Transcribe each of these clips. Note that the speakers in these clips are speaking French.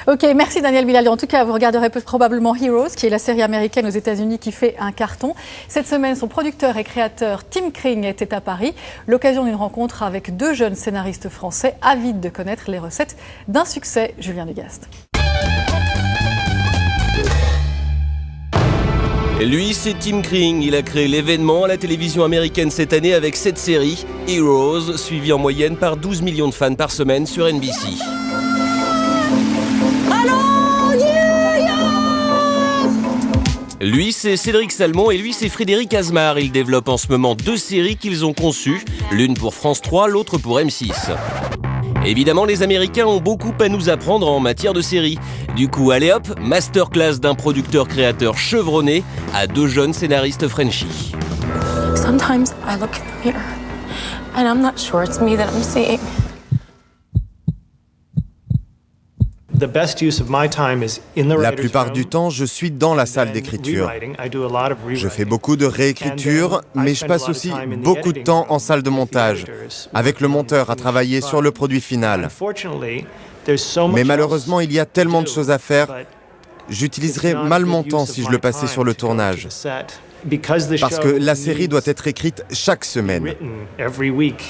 Ok, merci Daniel Bilali. En tout cas, vous regarderez probablement Heroes, qui est la série américaine aux États-Unis qui fait un carton. Cette semaine, son producteur et créateur Tim Kring était à Paris. L'occasion d'une rencontre avec deux jeunes scénaristes français avides de connaître les recettes d'un succès. Julien Dugast. Lui, c'est Tim Kring. Il a créé l'événement à la télévision américaine cette année avec cette série, Heroes, suivie en moyenne par 12 millions de fans par semaine sur NBC. Lui, c'est Cédric Salmon et lui, c'est Frédéric Asmar. Ils développent en ce moment deux séries qu'ils ont conçues, l'une pour France 3, l'autre pour M6. Évidemment, les Américains ont beaucoup à nous apprendre en matière de séries. Du coup, allez hop, masterclass d'un producteur-créateur chevronné à deux jeunes scénaristes Frenchies. Sometimes I look in the mirror and I'm not sure it's me that I'm seeing. La plupart du temps, je suis dans la salle d'écriture. Je fais beaucoup de réécriture, mais je passe aussi beaucoup de temps en salle de montage, avec le monteur à travailler sur le produit final. Mais malheureusement, il y a tellement de choses à faire, j'utiliserais mal mon temps si je le passais sur le tournage. Parce que la série doit être écrite chaque semaine.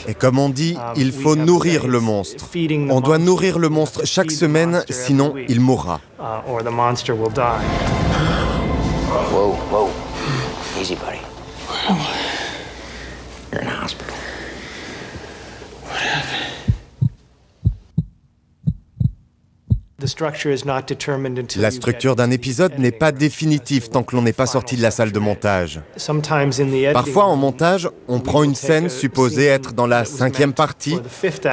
Et comme on dit, il faut nourrir le monstre. On doit nourrir le monstre chaque semaine, sinon il mourra. Whoa, whoa. Easy, buddy. You're in the hospital. What happened? La structure d'un épisode n'est pas définitive tant que l'on n'est pas sorti de la salle de montage. Parfois, en montage, on prend une scène supposée être dans la 5e partie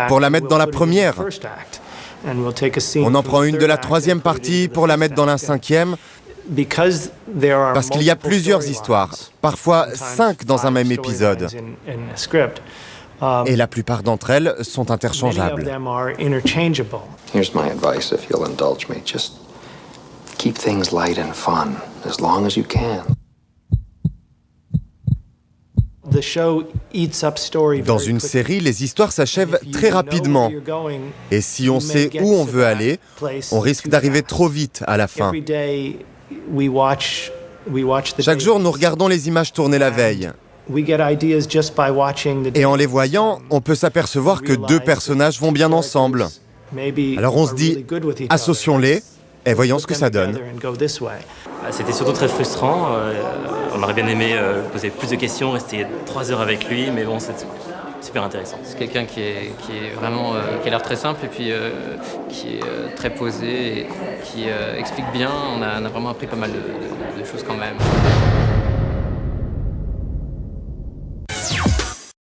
pour la mettre dans la première. On en prend une de la 3e partie pour la mettre dans la 5e. Parce qu'il y a plusieurs histoires, parfois 5 dans un même épisode. Et la plupart d'entre elles sont interchangeables. Here's my advice, if you'll indulge me. Just keep things light and fun as long as you can. Dans une série, les histoires s'achèvent très rapidement. Et si on sait où on veut aller, on risque d'arriver trop vite à la fin. Chaque jour, nous regardons les images tournées la veille. Et en les voyant, on peut s'apercevoir que deux personnages vont bien ensemble. Alors on se dit, associons-les et voyons ce que ça donne. C'était surtout très frustrant. On aurait bien aimé poser plus de questions, rester 3 heures avec lui, mais bon, c'est super intéressant. C'est quelqu'un qui est vraiment, qui a l'air très simple et puis qui est très posé et qui explique bien. On a vraiment appris pas mal de choses quand même.